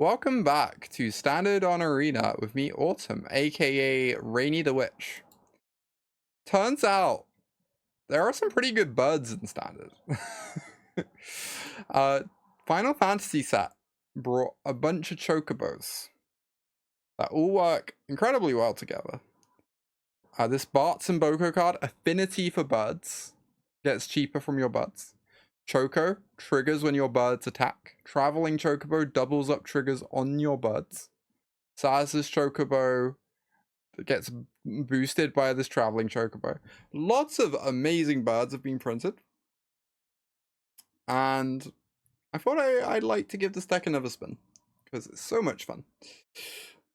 Welcome back to Standard on Arena with me, Autumn, aka Rainy the Witch. Turns out there are some pretty good birds in Standard. Final Fantasy set brought a bunch of Chocobos that all work incredibly well together. This Bartz and Boko card, Affinity for Birds, gets cheaper from your birds. Choco triggers when your birds attack. Traveling Chocobo doubles up triggers on your birds. Sazh's Chocobo gets boosted by this Traveling Chocobo. Lots of amazing birds have been printed. And I thought I'd like to give this deck another spin, because it's so much fun.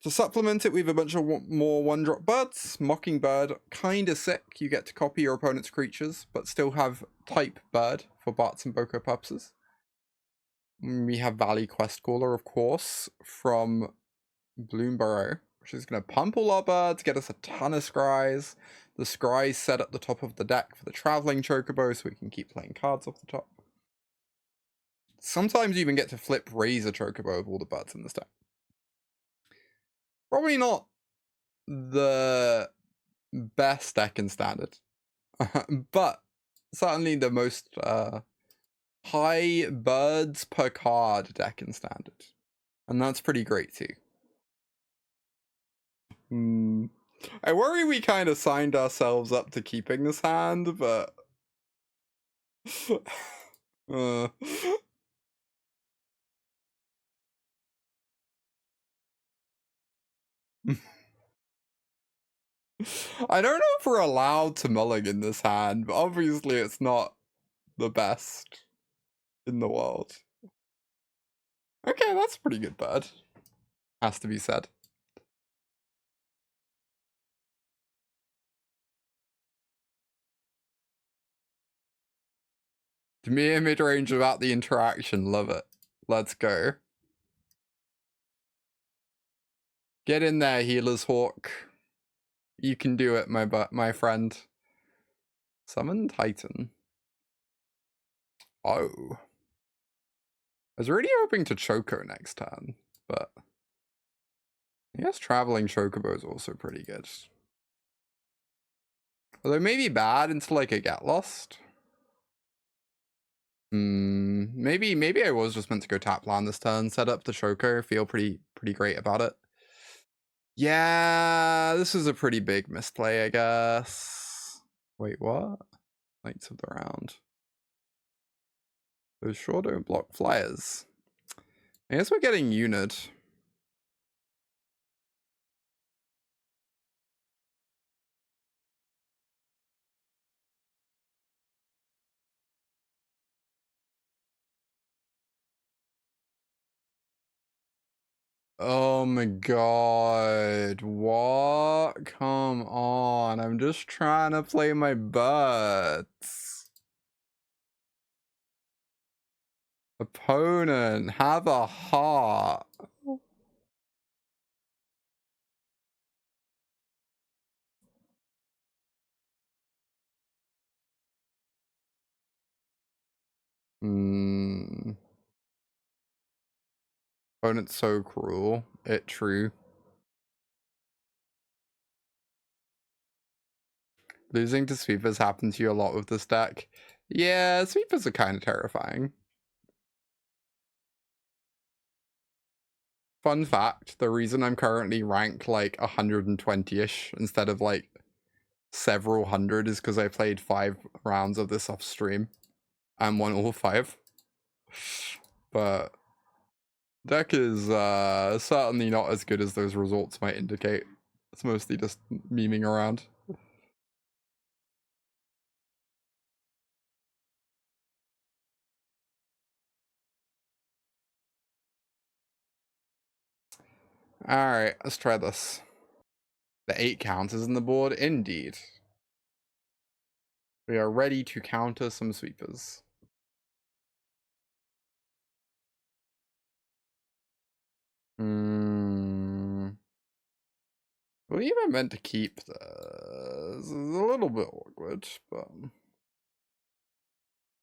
To supplement it, we have a bunch of more one-drop birds. Mockingbird, kinda sick. You get to copy your opponent's creatures, but still have type bird for Bartz and Boko purposes. We have Valley Questcaller, of course, from Bloomburrow, which is going to pump all our birds, get us a ton of scries. The scries set at the top of the deck for the Traveling Chocobo, so we can keep playing cards off the top. Sometimes you even get to flip Razor Chocobo with all the birds in this deck. Probably not the best deck in Standard, but certainly the most high birds per card deck in Standard. And that's pretty great too. I worry we kind of signed ourselves up to keeping this hand, but I don't know if we're allowed to mulligan this hand, but obviously it's not the best in the world. Okay, that's a pretty good bird. Has to be said. To me, a mid-range without the interaction, love it. Let's go. Get in there, Healer's Hawk. You can do it, my friend. Summon Titan. Oh. I was really hoping to Choco next turn, but I guess Traveling Chocobo is also pretty good. Although maybe bad until like I get lost. Maybe I was just meant to go tap land this turn, set up the Choco, feel pretty great about it. Yeah, this is a pretty big misplay, I guess. Wait, what? Knights of the Round. Those sure don't block flyers. I guess we're getting Unid. Oh my god, what? Come on, I'm just trying to play my butts. Opponent, have a heart. Opponent's so cruel. It true. Losing to sweepers happened to you a lot with this deck. Yeah, sweepers are kind of terrifying. Fun fact, the reason I'm currently ranked like 120-ish instead of like several hundred is because I played 5 rounds of this off stream and won all 5. But deck is certainly not as good as those results might indicate. It's mostly just memeing around. Alright, let's try this. The 8 counters in the board, indeed. We are ready to counter some sweepers. I believe I meant to keep this. It's a little bit awkward, but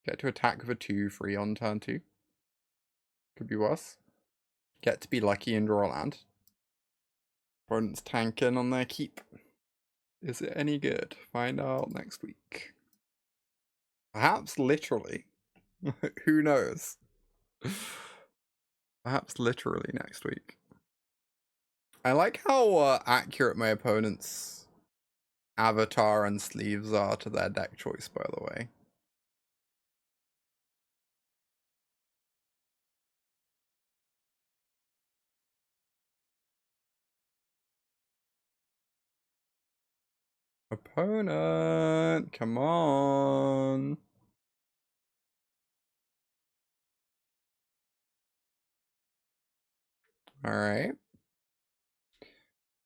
get to attack with a 2-3 on turn 2. Could be worse. get to be lucky and draw a land. Opponent's tanking on their keep. Is it any good? Find out next week. Perhaps literally. Who knows? Perhaps literally next week. I like how accurate my opponent's avatar and sleeves are to their deck choice, by the way. Opponent, come on. All right.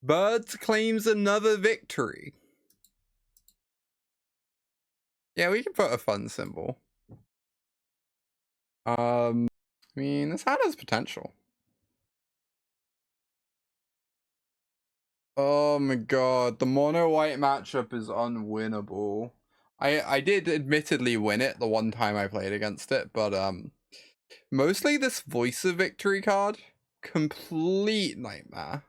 Birds claims another victory. Yeah, we can put a fun symbol. I mean, this hand has potential. Oh my god, the mono white matchup is unwinnable. I did admittedly win it the one time I played against it, but mostly this Voice of Victory card, complete nightmare.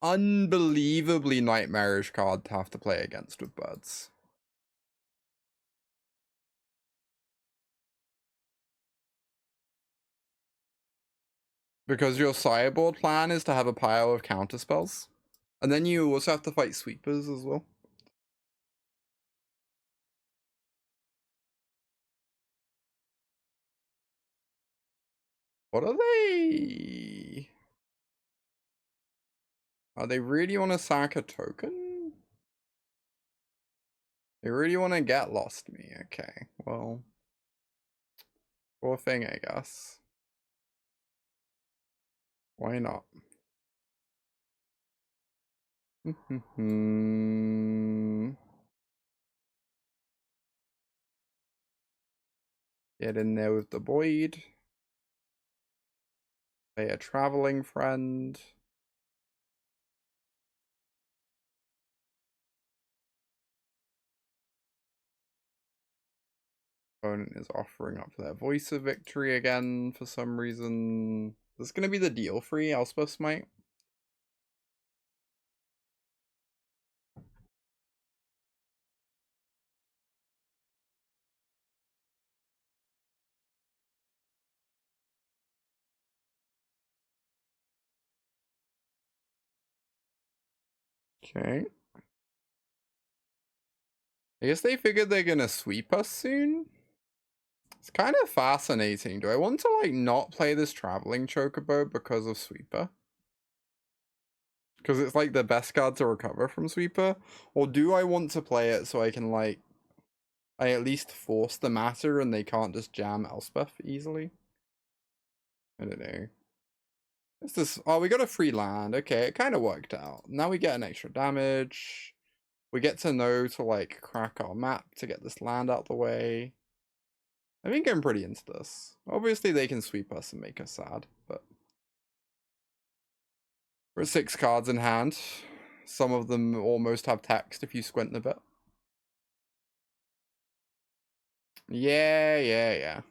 Unbelievably nightmarish card to have to play against with birds. Because your sideboard plan is to have a pile of counterspells. And then you also have to fight sweepers as well. What are they? Are they really want to sack a token? They really want to get lost me. Okay, well. Poor thing, I guess. Why not? Get in there with the Void. Play a traveling friend. Opponent is offering up their Voice of Victory again for some reason. This is going to be the deal free Elspeth Smite. Okay. I guess they figured they're going to sweep us soon. It's kind of fascinating. Do I want to like not play this Traveling Chocobo because of Sweeper? Because it's like the best card to recover from Sweeper? Or do I want to play it so I can like I at least force the matter and they can't just jam Elspeth easily? I don't know. What's this? Oh, we got a free land. Okay, it kind of worked out. Now we get an extra damage. We get to know to like crack our map to get this land out the way. I think I'm pretty into this. Obviously they can sweep us and make us sad, but we're 6 cards in hand. Some of them almost have text if you squint a bit. Yeah.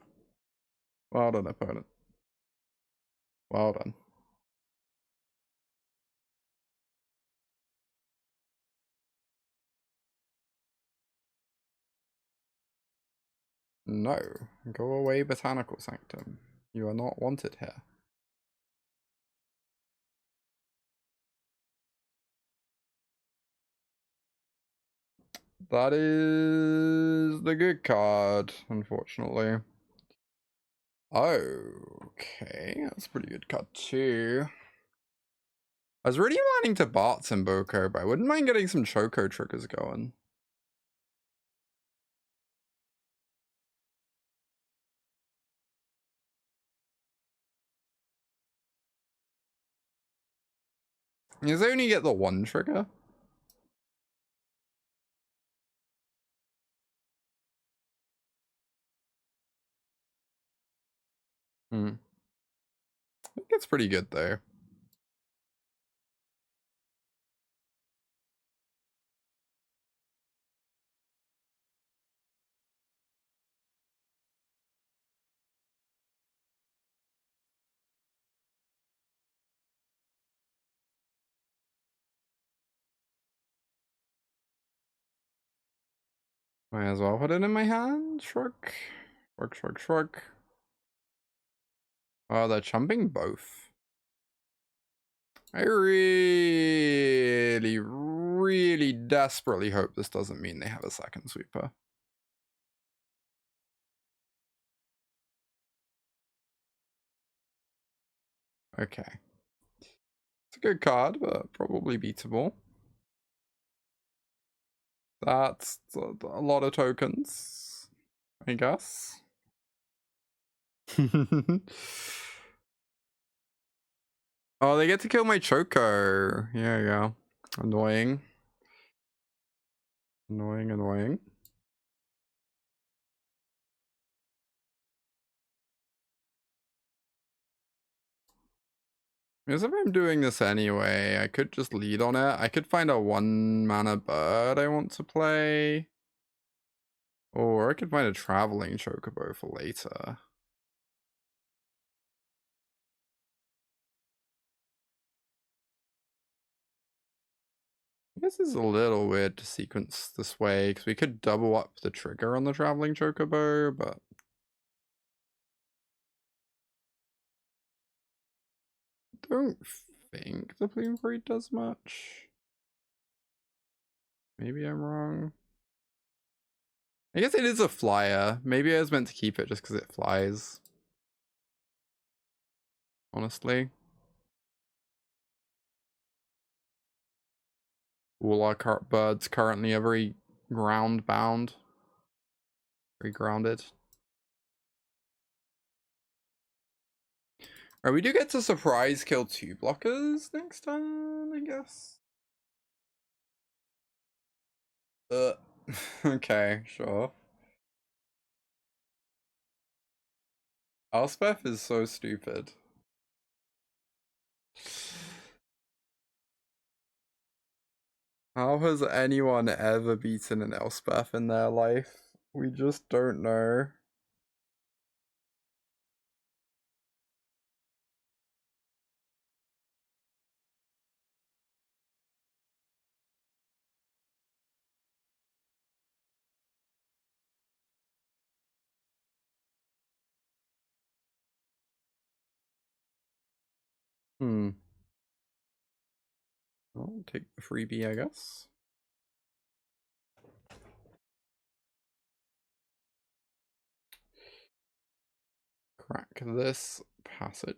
Well done, opponent. Well done. No. Go away, Botanical Sanctum. You are not wanted here. That is the good card, unfortunately. Okay, that's a pretty good card too. I was really wanting to Bartz and Boko, but I wouldn't mind getting some Choco triggers going. Does they only get the 1 trigger? I think it's pretty good though. Might as well put it in my hand. Shrug. Shrug, shrug, shrug. Oh, they're chumping both. I really, really desperately hope this doesn't mean they have a second sweeper. Okay. It's a good card, but probably beatable. That's a lot of tokens, I guess. Oh, they get to kill my Choco. Yeah, yeah. Annoying. Annoying, annoying. Because if I'm doing this anyway, I could just lead on it. I could find a 1-mana bird I want to play. Or I could find a Traveling Chocobo for later. I guess it's a little weird to sequence this way, because we could double up the trigger on the Traveling Chocobo, but... don't think the Plumecreed does much. Maybe I'm wrong. I guess it is a flyer. Maybe I was meant to keep it just because it flies. Honestly. All our birds currently are very ground bound. Very grounded. Alright, we do get to surprise kill 2 blockers next time, I guess. Okay, sure. Elspeth is so stupid. How has anyone ever beaten an Elspeth in their life? We just don't know. I'll take the freebie, I guess. Crack this passage.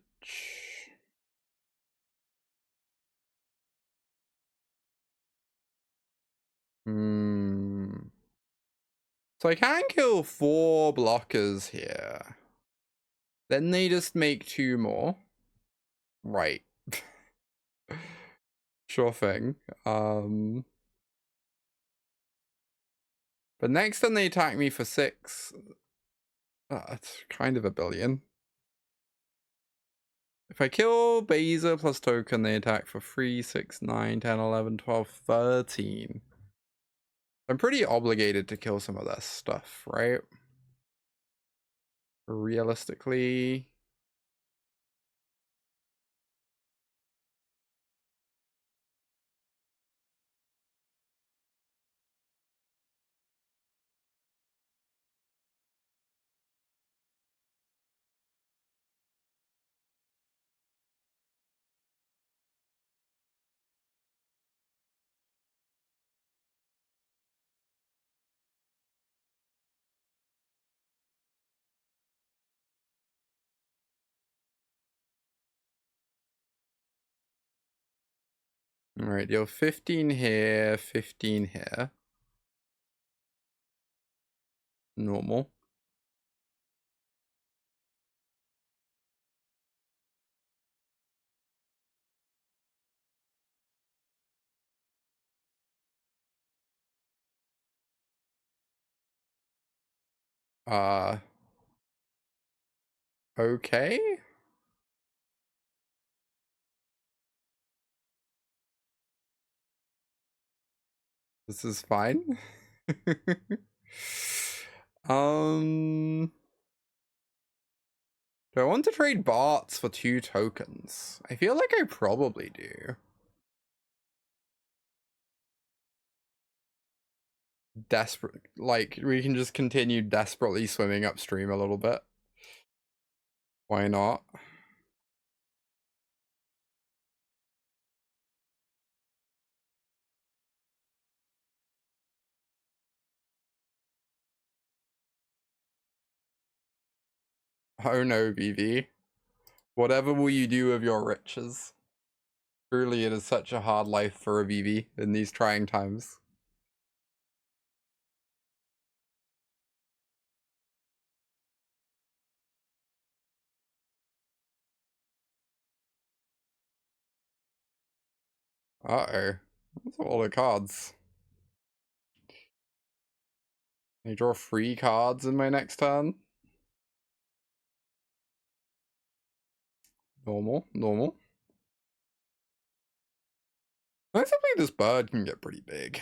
So I can kill 4 blockers here. Then they just make 2 more. Right. Sure thing. But next time they attack me for 6. That's kind of a billion. If I kill Baser plus token, they attack for 3, 6, 9, 10, 11, 12, 13. I'm pretty obligated to kill some of that stuff, right? Realistically. Alright, deal 15 here, 15 here. Normal. Okay. This is fine. Do I want to trade Bartz for 2 tokens? I feel like I probably do. desperate, like, we can just continue desperately swimming upstream a little bit. Why not? Oh no, BV. Whatever will you do with your riches? Truly, it is such a hard life for a BV in these trying times. Uh-oh. That's a lot of cards. Can I draw 3 cards in my next turn? Normal, normal. Basically, this bird can get pretty big.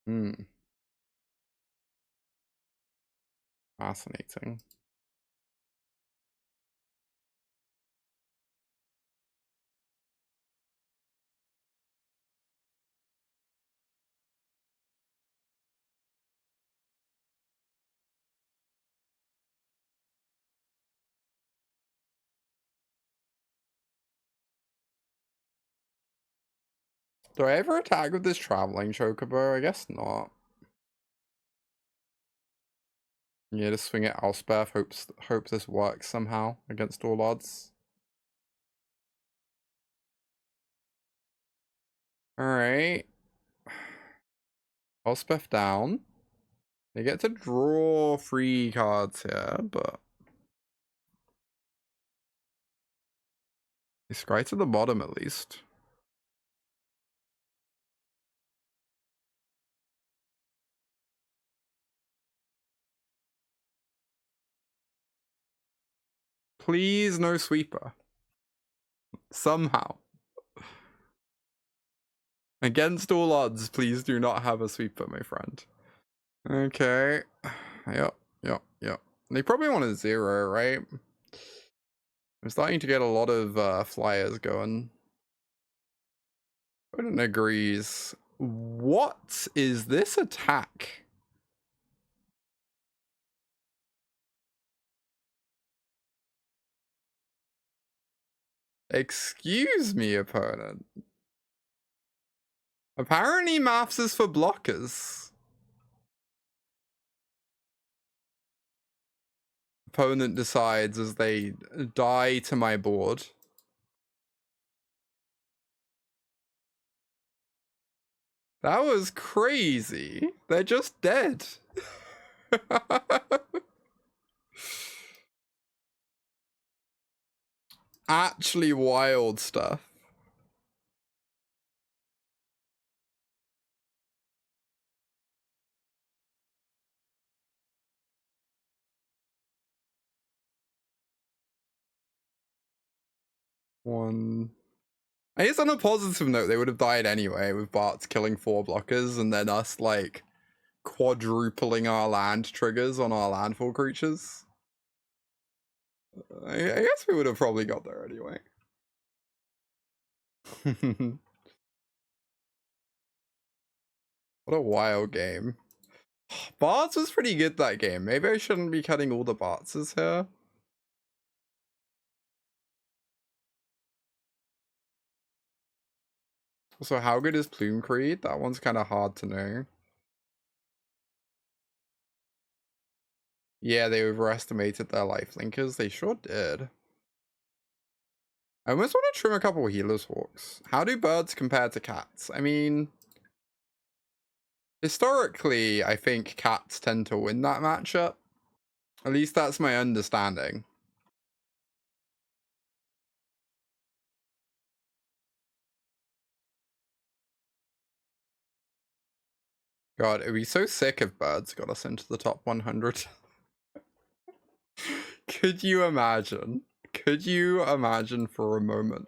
Hmm. Fascinating. Do I ever attack with this Traveling Chocobo? I guess not. Yeah, just swing at Elspeth, hope this works somehow against all odds. Alright. Elspeth down. They get to draw 3 cards here, but it's right to the bottom at least. Please no sweeper. Somehow. Against all odds, please do not have a sweeper, my friend. Okay. Yep. They probably want a 0, right? I'm starting to get a lot of flyers going. Odin agrees. What is this attack? Excuse me, opponent. Apparently maths is for blockers. Opponent decides as they die to my board. That was crazy. They're just dead. Actually wild stuff. I guess on a positive note, they would have died anyway with Bartz killing 4 blockers and then us like quadrupling our land triggers on our landfall creatures. I guess we would have probably got there anyway. What a wild game. Bartz was pretty good that game. Maybe I shouldn't be cutting all the Bartzes here. So how good is Plumecreed? That one's kind of hard to know. Yeah, they overestimated their lifelinkers. They sure did. I almost want to trim a couple of Healer's Hawks. How do birds compare to cats? I mean, historically, I think cats tend to win that matchup. At least that's my understanding. God, it'd be so sick if birds got us into the top 100. Could you imagine? Could you imagine for a moment?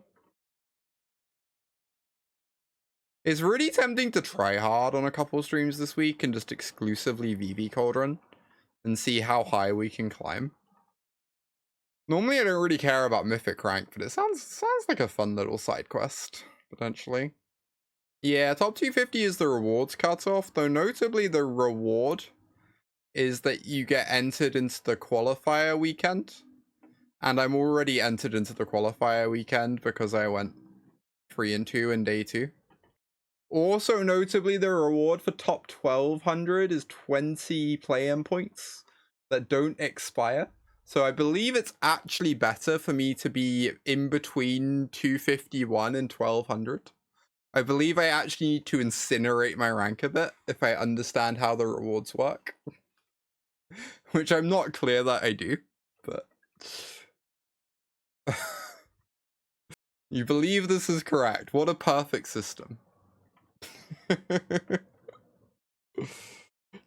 It's really tempting to try hard on a couple streams this week and just exclusively VV Cauldron and see how high we can climb. Normally I don't really care about Mythic rank, but it sounds like a fun little side quest, potentially. Yeah, top 250 is the rewards cutoff, though notably the reward is that you get entered into the qualifier weekend. And I'm already entered into the qualifier weekend because I went 3-2 in day 2. Also notably, the reward for top 1200 is 20 play-in points that don't expire. So I believe it's actually better for me to be in between 251 and 1200. I believe I actually need to incinerate my rank a bit if I understand how the rewards work. Which I'm not clear that I do, but... You believe this is correct. What a perfect system.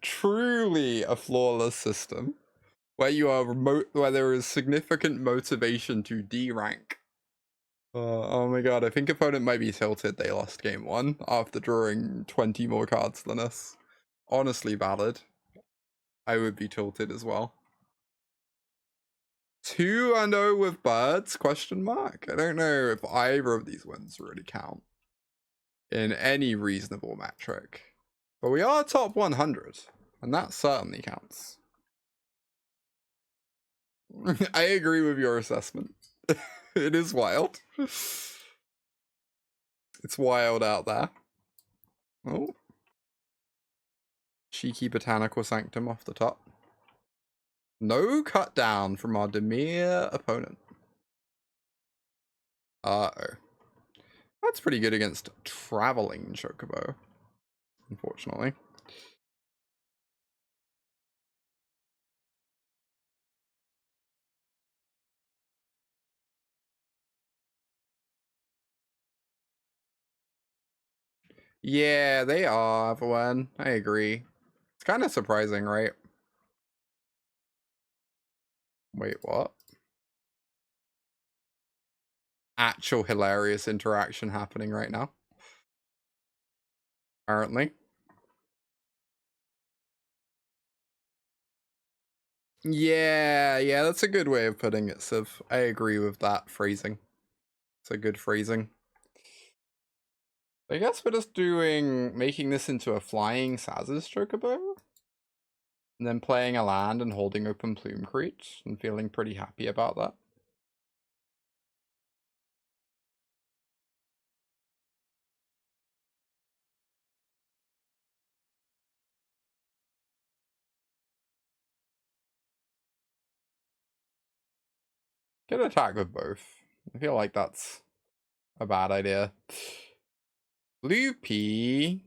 Truly a flawless system. Where you are where there is significant motivation to D-rank. Oh my god, I think opponent might be tilted they lost game 1 after drawing 20 more cards than us. Honestly valid. I would be tilted as well. 2-0 with birds? Question mark. I don't know if either of these wins really count in any reasonable metric. But we are top 100, and that certainly counts. I agree with your assessment. It is wild. It's wild out there. Oh. Cheeky Botanical Sanctum off the top. No cut down from our Demir opponent. Uh-oh. That's pretty good against Traveling Chocobo, unfortunately. Yeah, they are, Evelyn. I agree. It's kind of surprising, right? Wait, what? Actual hilarious interaction happening right now. Apparently. Yeah, that's a good way of putting it, Siv. I agree with that phrasing. It's a good phrasing. I guess we're just making this into a flying Sazh's Chocobo. And then playing a land and holding open Plumecreed and feeling pretty happy about that. Get attack with both. I feel like that's a bad idea. Loopy.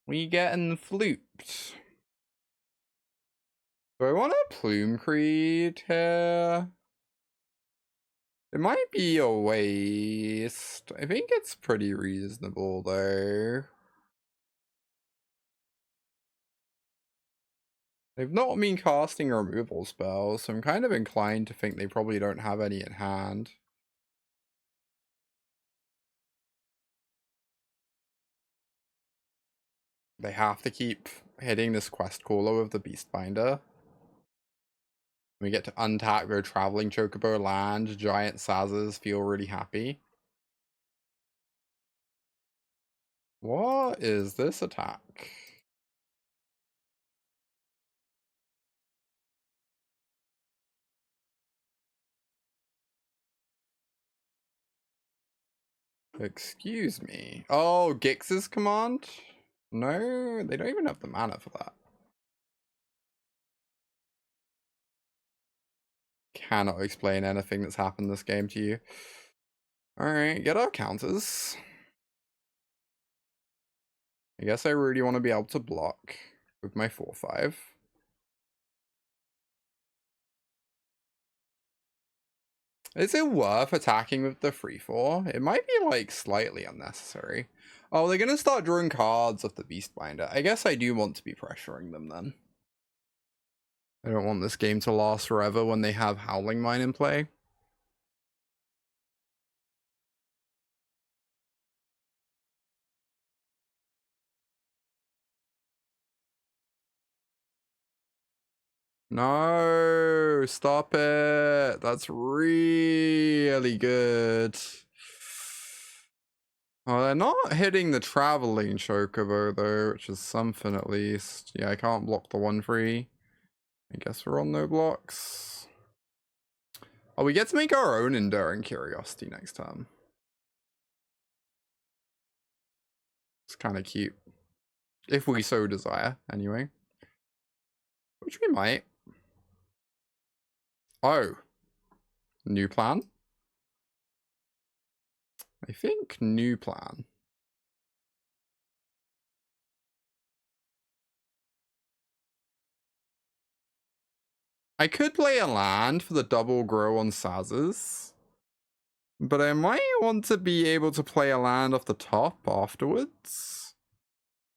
We getting fluked. Do I want a Plumecreed here? It might be a waste. I think it's pretty reasonable though. They've not been casting removal spells, so I'm kind of inclined to think they probably don't have any in hand. They have to keep hitting this quest caller with the Beastbinder. We get to untap their Traveling Chocobo land, giant Sazh's feel really happy. What is this attack? Excuse me. Oh, Gix's command? No, they don't even have the mana for that. Cannot explain anything that's happened this game to you. Alright, get our counters. I guess I really want to be able to block with my 4-5. Is it worth attacking with the 3-4? It might be like slightly unnecessary. Oh, they're gonna start drawing cards off the Beastbinder. I guess I do want to be pressuring them then. I don't want this game to last forever when they have Howling Mine in play. No, stop it. That's really good. Oh, they're not hitting the Traveling Chocobo though, which is something at least. Yeah, I can't block the 1/3. I guess we're on no blocks. Oh, we get to make our own Enduring Curiosity next time. It's kind of cute. If we so desire, anyway. Which we might. Oh. New plan? I think new plan. I could play a land for the double grow on Saz's. But I might want to be able to play a land off the top afterwards.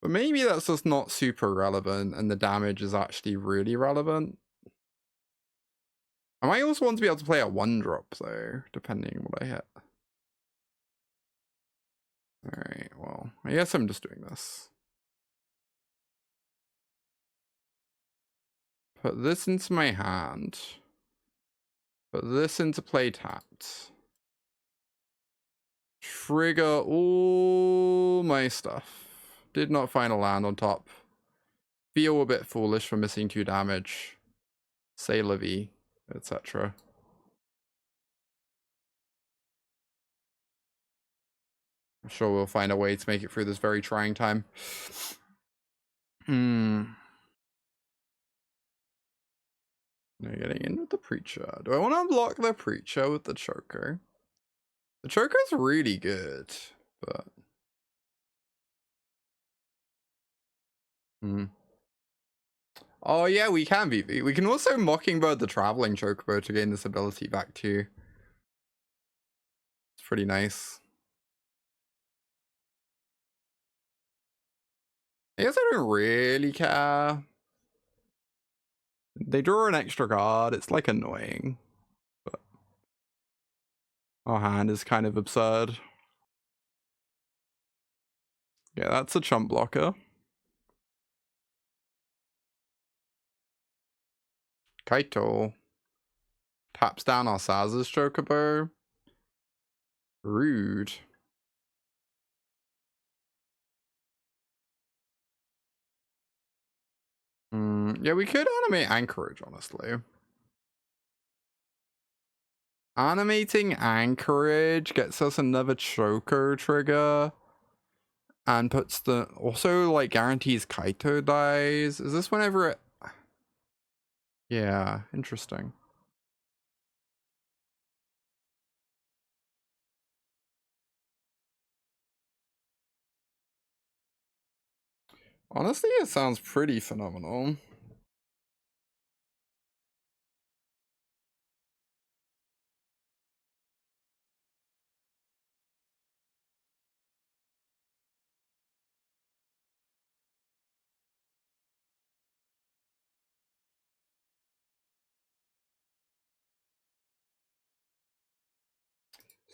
But maybe that's just not super relevant and the damage is actually really relevant. I might also want to be able to play a 1-drop though, depending on what I hit. Alright, well, I guess I'm just doing this. Put this into my hand. Put this into play tapped. Trigger all my stuff. Did not find a land on top. Feel a bit foolish for missing 2 damage. Say la vie, etc. I'm sure we'll find a way to make it through this very trying time. No, getting in with the Preacher. Do I want to unblock the Preacher with the Choker? The Choker's really good, but... Oh yeah, we can VV. We can also Mockingbird the Traveling Chocobo to gain this ability back too. It's pretty nice. I guess I don't really care. They draw an extra card. It's like annoying. But our hand is kind of absurd. Yeah, that's a chump blocker. Kaito. Taps down our Saz's Chocobo. Rude. Yeah, we could animate Anchorage, honestly. Animating Anchorage gets us another Choco trigger. And puts the... Also, like, guarantees Kaito dies. Is this whenever it... Yeah, interesting. Honestly, it sounds pretty phenomenal.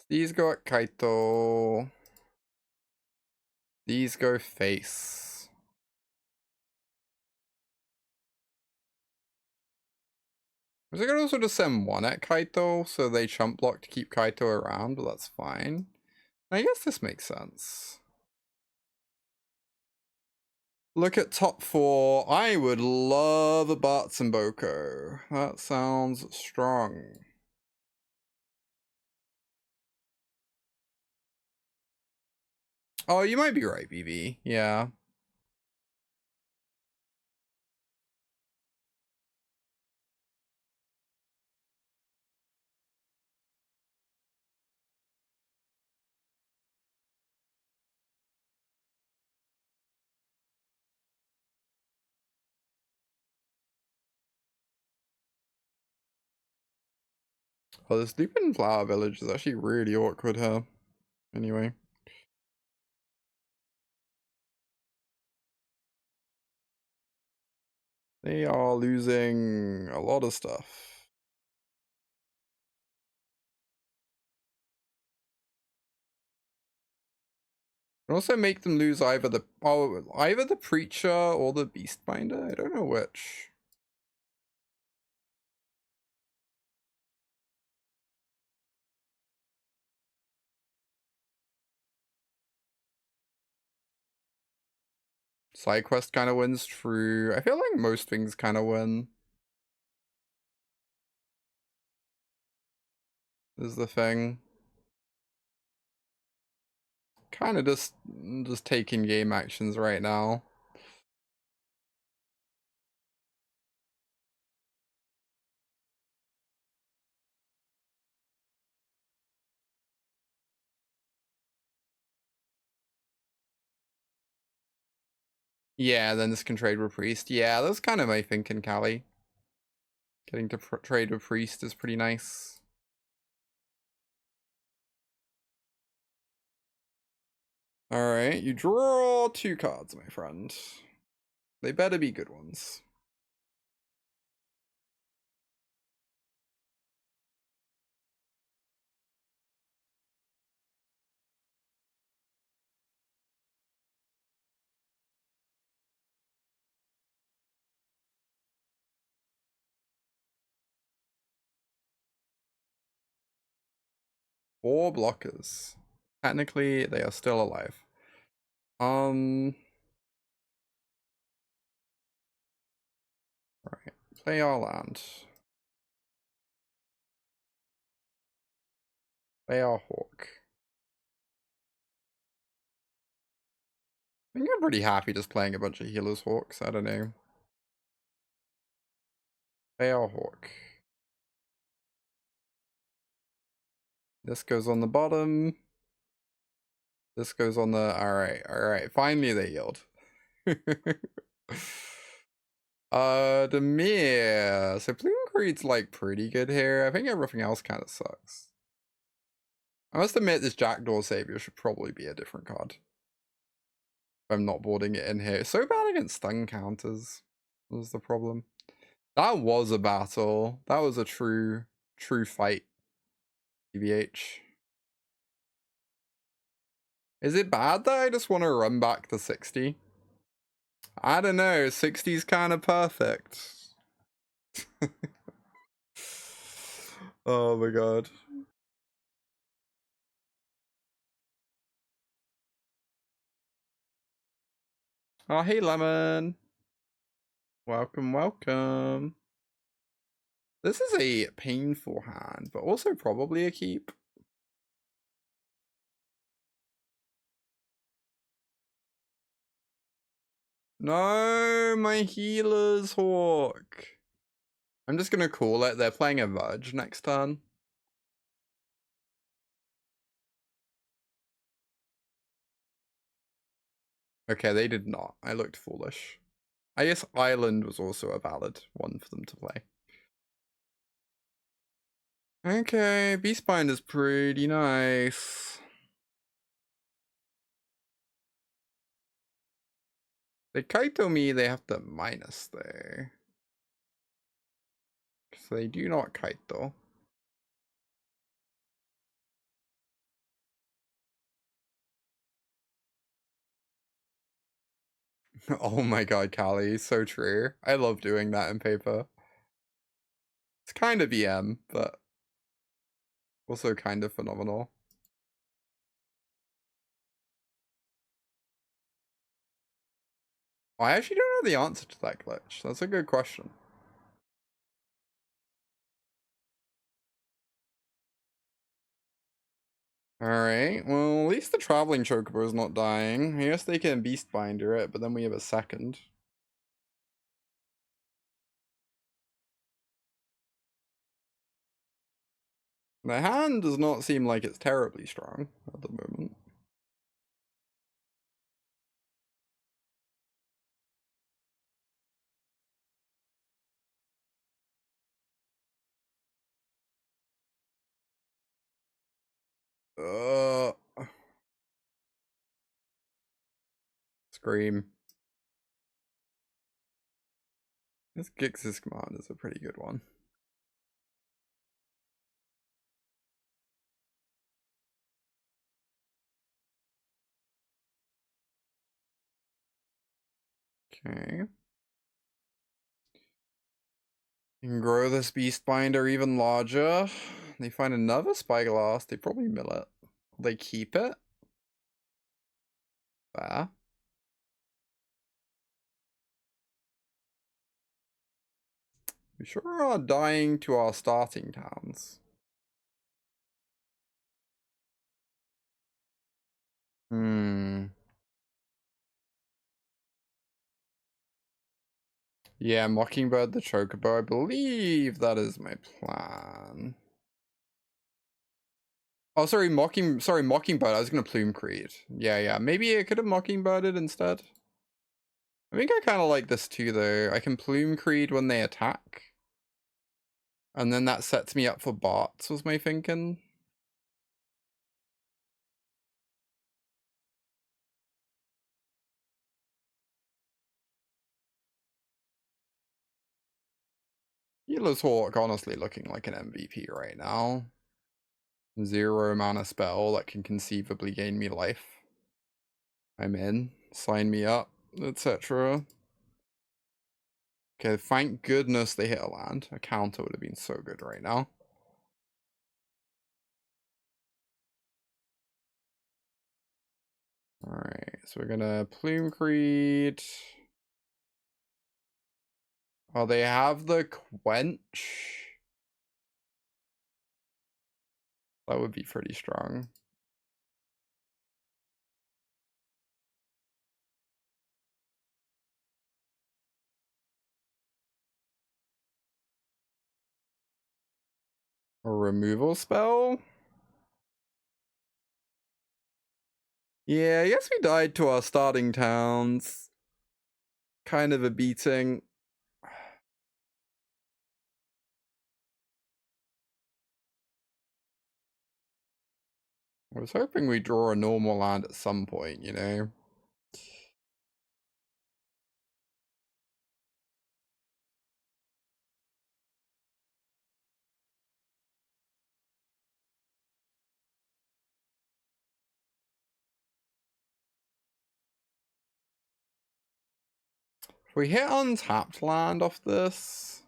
These go at Kaito. These go face. I could also just send 1 at Kaito, so they chump block to keep Kaito around, but that's fine. I guess this makes sense. Look at top 4. I would love a Bartz and Boko. That sounds strong. Oh, you might be right, BB. Yeah. Oh, this Lupinflower Village is actually really awkward here. Anyway. They are losing a lot of stuff. And also make them lose either the Preacher or the Beastbinder. I don't know which. Sidequest kind of wins, true. I feel like most things kind of win. Is the thing. Kind of just taking game actions right now. Yeah, then this can trade with Priest. Yeah, that's kind of my thinking, Callie. Getting to trade with Priest is pretty nice. Alright, you draw 2 cards, my friend. They better be good ones. Four blockers. Technically, they are still alive. Right. Play our land. Play our Hawk. I think I'm pretty happy just playing a bunch of Healer's Hawks. I don't know. Play our Hawk. This goes on the bottom. This goes on the... Alright. Finally they yield. Demir. So Plumecreed's like pretty good here. I think everything else kind of sucks. I must admit this Jackdaw Savior should probably be a different card. If I'm not boarding it in here. It's so bad against stun counters. Was the problem. That was a battle. That was a true fight. TBH. Is it bad that I just want to run back to 60? I don't know. 60's kind of perfect. Oh my god. Oh, hey, Lemon. Welcome. This is a painful hand, but also probably a keep. No, my Healer's Hawk. I'm just gonna call it. They're playing a Verge next turn. Okay, they did not. I looked foolish. I guess Island was also a valid one for them to play. Okay, Beastbind is pretty nice. They Kaito me, they have to minus there. So they do not Kaito. Oh my god, Callie, so true. I love doing that in paper. It's kind of EM, but also kind of phenomenal. I actually don't know the answer to that glitch. That's a good question. Alright, well, at least the Traveling Chocobo is not dying. I guess they can Beastbinder it, but then we have a second. The hand does not seem like it's terribly strong at the moment. Scream. This Gix's command is a pretty good one. Okay. You can grow this Beastbinder even larger. They find another Spyglass. They probably mill it. They keep it. Fair. We sure are dying to our starting towns. Yeah, Mockingbird the Chocobo. I believe that is my plan. Oh, sorry, Mockingbird. I was gonna Plumecreed. Yeah. Maybe I could have Mockingbirded instead. I think I kind of like this too, though. I can Plumecreed when they attack. And then that sets me up for Bartz, was my thinking. Healer's Hawk honestly looking like an MVP right now. 0 mana spell that can conceivably gain me life. I'm in. Sign me up, etc. Okay, thank goodness they hit a land. A counter would have been so good right now. Alright, so we're gonna Plumecreed. Oh, they have the Quench. That would be pretty strong. A removal spell? Yeah, I guess we died to our starting towns. Kind of a beating. I was hoping we'd draw a normal land at some point, you know? If we hit untapped land off this,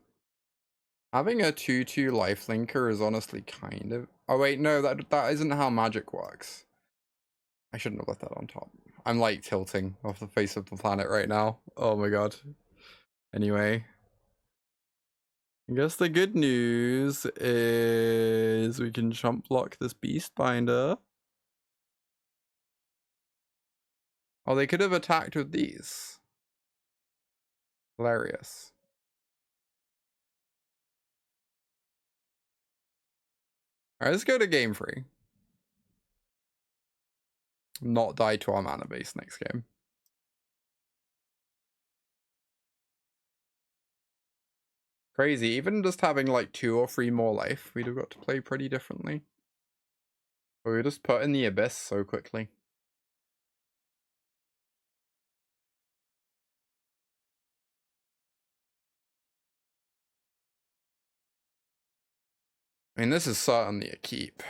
having a 2/2 lifelinker is honestly kind of... Oh wait, no, that isn't how magic works. I shouldn't have left that on top. I'm like tilting off the face of the planet right now. Oh my god. Anyway. I guess the good news is we can chump block this beast binder. Oh, they could have attacked with these. Hilarious. Alright, let's go to game 3. Not die to our mana base next game. Crazy, even just having like 2 or 3 more life, we'd have got to play pretty differently. But we just put in the abyss so quickly. I mean, this is certainly a keep.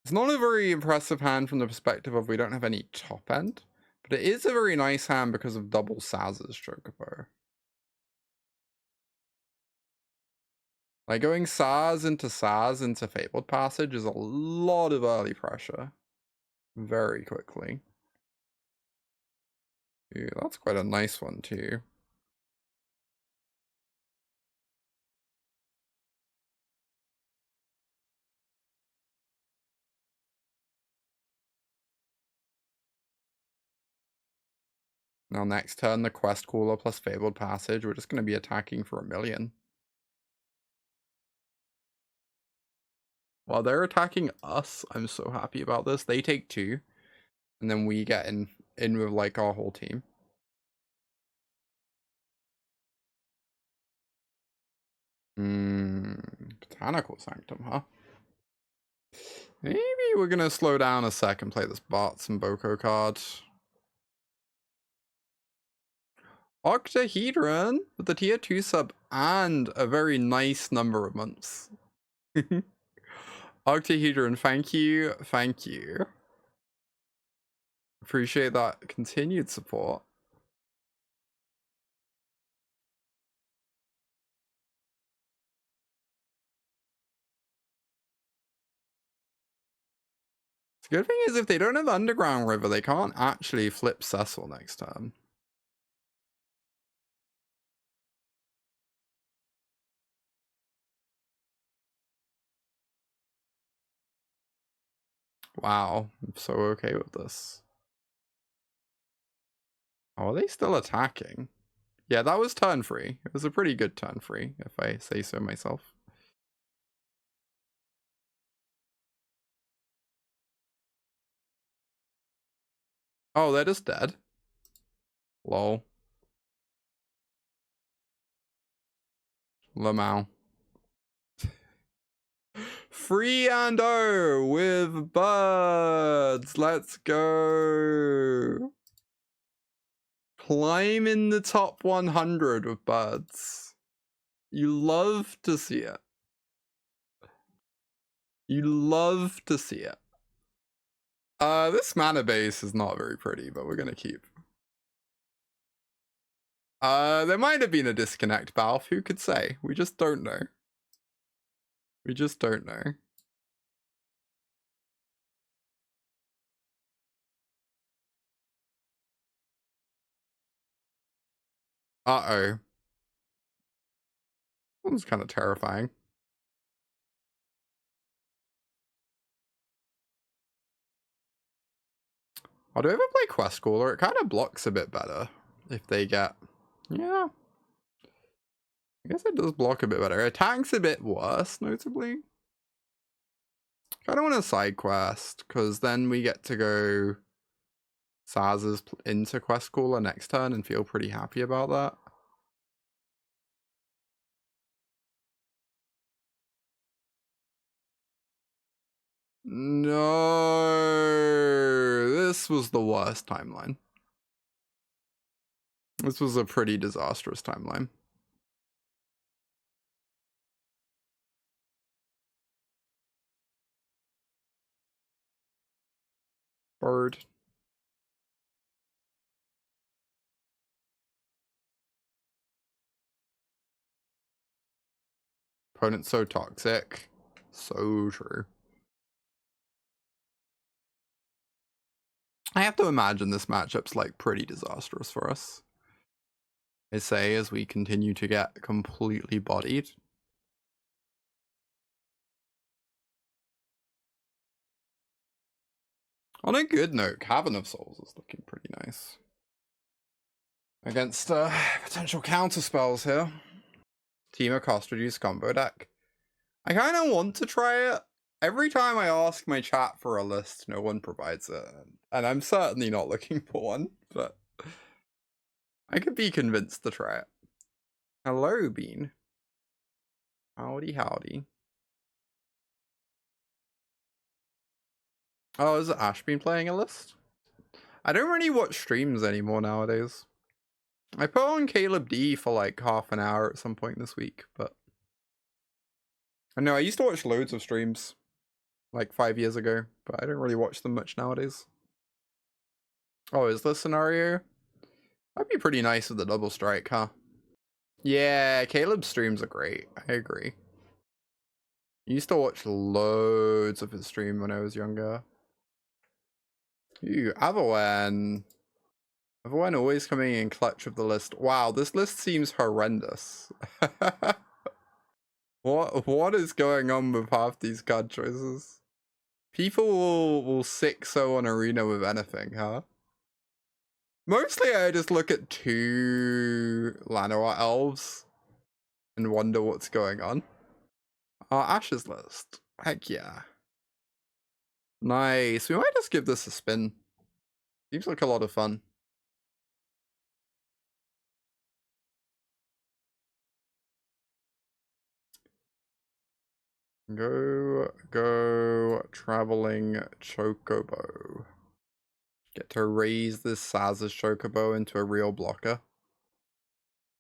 It's not a very impressive hand from the perspective of we don't have any top end, but it is a very nice hand because of double Sazh's Chocobo. Like going Sazh into Fabled Passage is a lot of early pressure. Very quickly. Ooh, that's quite a nice one too. Now next turn, the Quest Caller plus Fabled Passage. We're just going to be attacking for 1 million. While they're attacking us, I'm so happy about this. They take 2, and then we get in with like our whole team. Botanical Sanctum, huh? Maybe we're gonna slow down a sec and play this Bartz and Boko card. Octahedron with the tier 2 sub and a very nice number of months. Octahedron, thank you, thank you. Appreciate that continued support. The good thing is if they don't have Underground River, they can't actually flip Cecil next turn. Wow, I'm so okay with this. Oh, are they still attacking? Yeah, that was turn 3. It was a pretty good turn 3, if I say so myself. Oh, they're just dead. Lol. Lamau. 3-0 with birds. Let's go. Climb in the top 100 with birds. You love to see it. You love to see it. This mana base is not very pretty, but we're gonna keep. There might have been a disconnect, Balf. Who could say? We just don't know. We just don't know. Uh-oh. That was kind of terrifying. Oh, do I ever play Questcaller? It kind of blocks a bit better if they get... Yeah. I guess it does block a bit better. Attack's a bit worse, notably. I don't want a side quest, because then we get to go Saz's into Questcaller next turn and feel pretty happy about that. No, this was the worst timeline. This was a pretty disastrous timeline. Bird. Opponent's so toxic. So true. I have to imagine this matchup's like pretty disastrous for us. I say as we continue to get completely bodied. On a good note, Cavern of Souls is looking pretty nice. Against potential counter spells here. Team cost reduce combo deck. I kind of want to try it. Every time I ask my chat for a list, no one provides it. And I'm certainly not looking for one, but I could be convinced to try it. Hello, Bean. Howdy, howdy. Oh, is Ash been playing a list? I don't really watch streams anymore nowadays. I put on Caleb D for like half an hour at some point this week, but... I know, I used to watch loads of streams like 5 years ago, but I don't really watch them much nowadays. Oh, is this scenario? That'd be pretty nice with the double strike, huh? Yeah, Caleb's streams are great. I agree. I used to watch loads of his stream when I was younger. Ooh, Aven. Aven always coming in clutch of the list. Wow, this list seems horrendous. What is going on with half these card choices? People will 6-0 on Arena with anything, huh? Mostly I just look at 2 Llanowar elves and wonder what's going on. Our Ashes list. Heck yeah. Nice. We might just give this a spin. Seems like a lot of fun. Go, Traveling Chocobo. Get to raise this Saz's Chocobo into a real blocker.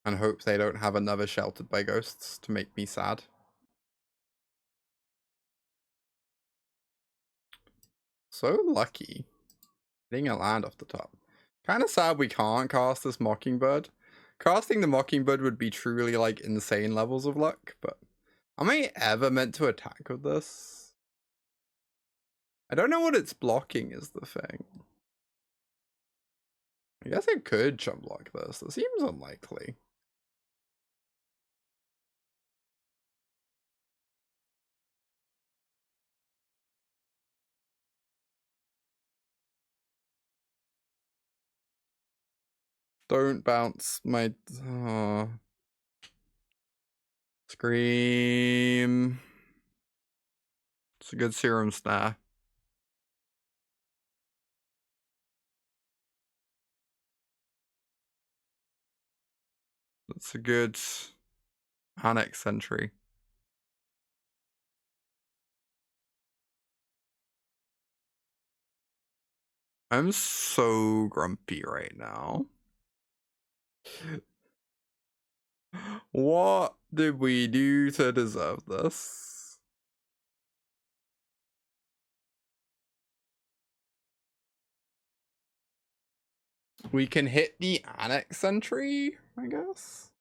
And hope they don't have another Sheltered by Ghosts to make me sad. So lucky. Getting a land off the top. Kind of sad we can't cast this Mockingbird. Casting the Mockingbird would be truly like insane levels of luck, but am I ever meant to attack with this? I don't know what it's blocking is the thing. I guess it could chump block this. It seems unlikely. Don't bounce my... Scream. It's a good Serum Snare. That's a good Annex entry. I'm so grumpy right now. What did we do to deserve this? We can hit the Annex entry, I guess?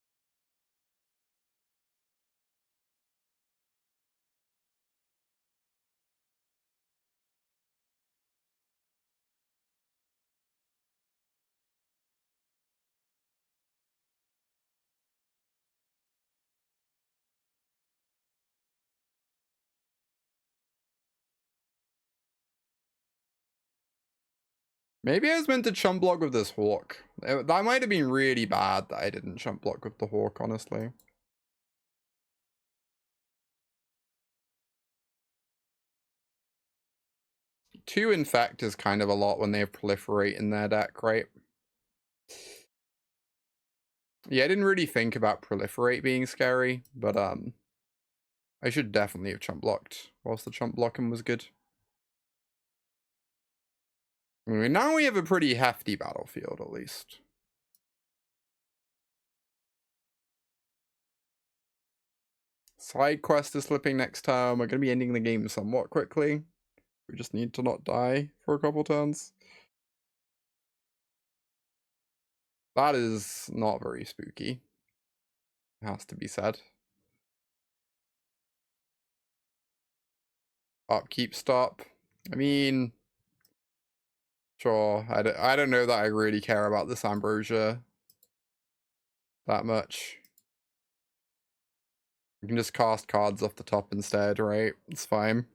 Maybe I was meant to chump block with this Hawk. That might have been really bad that I didn't chump block with the Hawk, honestly. Two Infect is kind of a lot when they have Proliferate in their deck, right? Yeah, I didn't really think about Proliferate being scary, but I should definitely have chump blocked whilst the chump blocking was good. I mean, now we have a pretty hefty battlefield, at least. Sidequest is slipping next turn. We're going to be ending the game somewhat quickly. We just need to not die for a couple turns. That is not very spooky. It has to be said. Upkeep stop. I mean, sure. I don't know that I really care about this Ambrosia that much. We can just cast cards off the top instead, right? It's fine.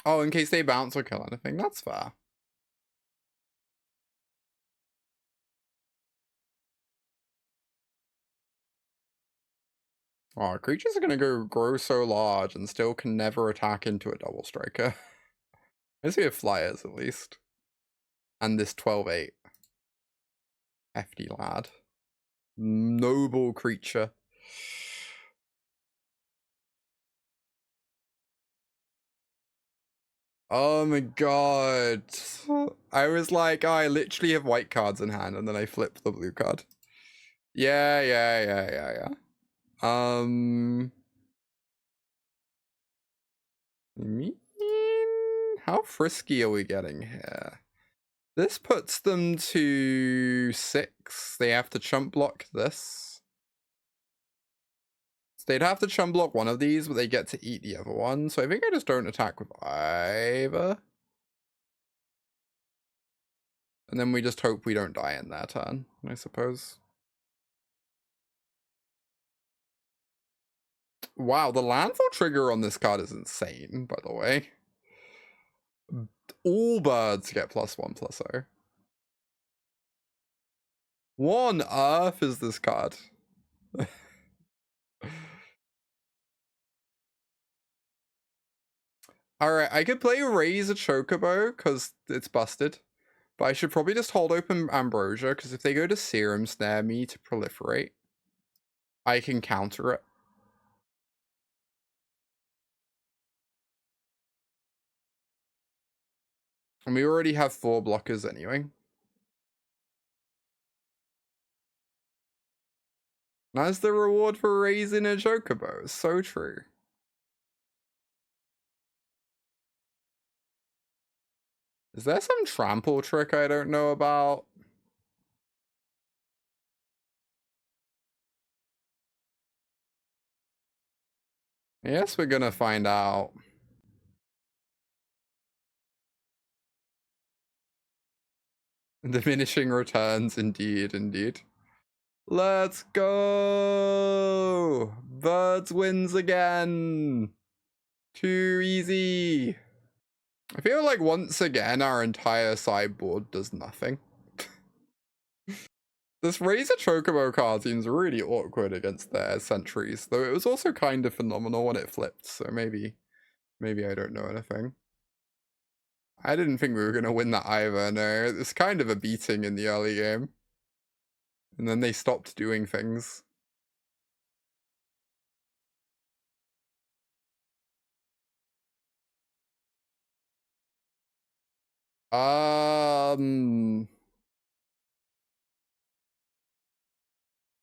Oh, in case they bounce or kill anything, that's fair. Oh, creatures are gonna grow so large and still can never attack into a double striker. I guess we have flyers at least. And this 12/8. Hefty lad. Noble creature. Oh my god. I was like, oh, I literally have white cards in hand, and then I flipped the blue card. Yeah. How frisky are we getting here? This puts them to 6. They have to chump block this. So they'd have to chump block one of these, but they get to eat the other one. So I think I just don't attack with either. And then we just hope we don't die in their turn, I suppose. Wow, the landfall trigger on this card is insane, by the way. All birds get +1/+0. What on earth is this card? Alright, I could play Raise a Chocobo, because it's busted. But I should probably just hold open Ambrosia, because if they go to Serum Snare me to Proliferate, I can counter it. And we already have 4 blockers anyway. That's the reward for raising a Chocobo. It's so true. Is there some trample trick I don't know about? Yes, we're gonna find out. Diminishing returns, indeed, indeed. Let's go! Birds wins again! Too easy! I feel like once again our entire sideboard does nothing. This Razor Chocobo card seems really awkward against their sentries, though it was also kind of phenomenal when it flipped, so maybe I don't know anything. I didn't think we were going to win that either, no. It's kind of a beating in the early game. And then they stopped doing things. Kind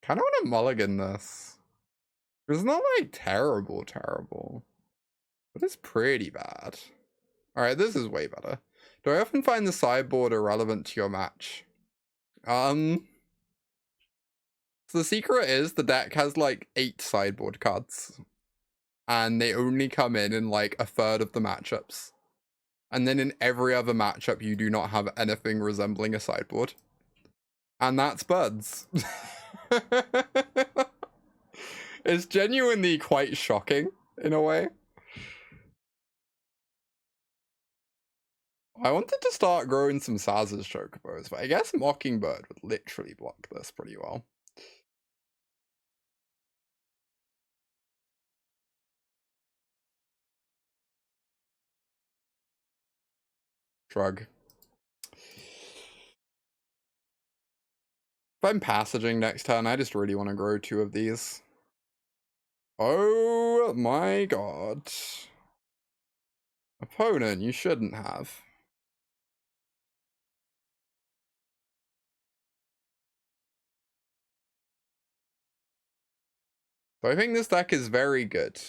of want to mulligan this. It's not like terrible, but it's pretty bad. Alright, this is way better. Do I often find the sideboard irrelevant to your match? So the secret is the deck has like 8 sideboard cards. And they only come in like a third of the matchups. And then in every other matchup, you do not have anything resembling a sideboard. And that's Buds. It's genuinely quite shocking, in a way. I wanted to start growing some Sazh's Chocobos, but I guess Mockingbird would literally block this pretty well. Shrug. If I'm passaging next turn, I just really want to grow 2 of these. Oh my god. Opponent, you shouldn't have. So I think this deck is very good.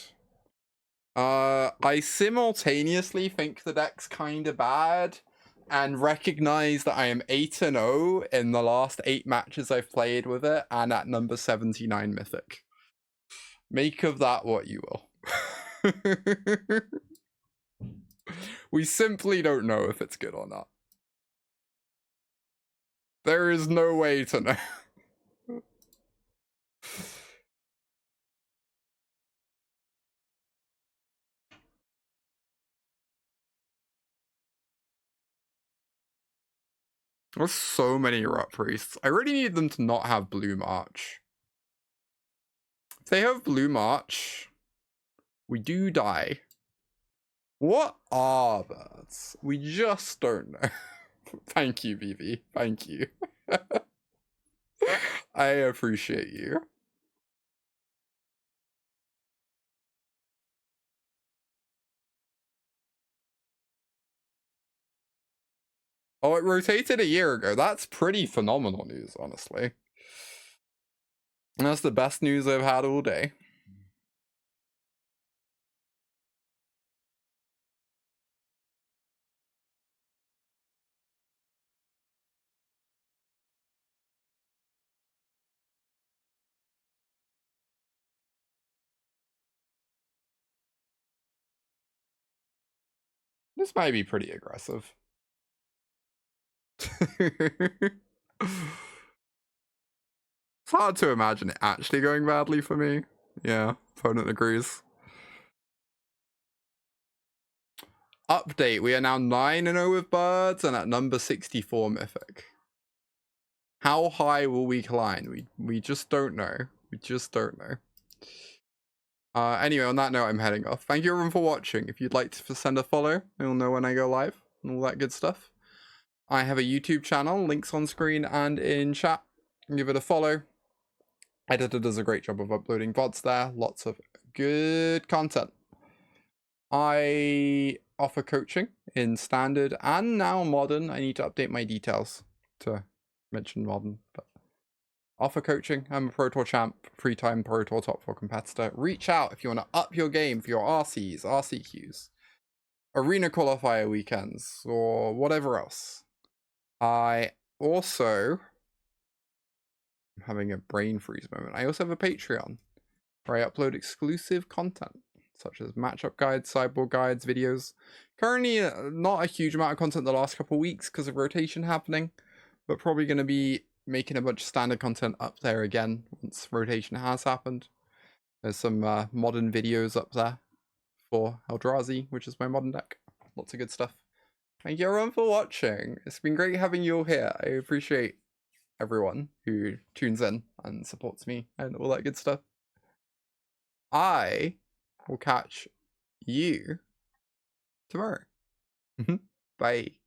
I simultaneously think the deck's kind of bad and recognize that I am 8-0 in the last 8 matches I've played with it and at number 79 Mythic. Make of that what you will. We simply don't know if it's good or not. There is no way to know. There's so many Rot Priests. I really need them to not have Blue March. If they have Blue March, we do die. What are birds? We just don't know. Thank you, BB. Thank you. I appreciate you. Oh, it rotated a year ago. That's pretty phenomenal news, honestly. And that's the best news I've had all day. This might be pretty aggressive. It's hard to imagine it actually going badly for me. Yeah, opponent agrees. Update, we are now 9-0 with birds and at number 64 Mythic. How high will we climb? We just don't know. We just don't know. Anyway, on that note, I'm heading off. Thank you everyone for watching. If you'd like to send a follow, you'll know when I go live and all that good stuff. I have a YouTube channel, links on screen and in chat. Give it a follow. Editor does a great job of uploading VODs there. Lots of good content. I offer coaching in standard and now modern. I need to update my details to mention modern, but offer coaching. I'm a Pro Tour champ, 3-time Pro Tour top 4 competitor. Reach out if you want to up your game for your RCs, RCQs, arena qualifier weekends, or whatever else. I also am having a brain freeze moment. I also have a Patreon where I upload exclusive content such as matchup guides, sideboard guides, videos. Currently, not a huge amount of content the last couple of weeks because of rotation happening, but probably going to be making a bunch of standard content up there again once rotation has happened. There's some modern videos up there for Eldrazi, which is my modern deck. Lots of good stuff. Thank you everyone for watching. It's been great having you all here. I appreciate everyone who tunes in and supports me and all that good stuff. I will catch you tomorrow. Bye.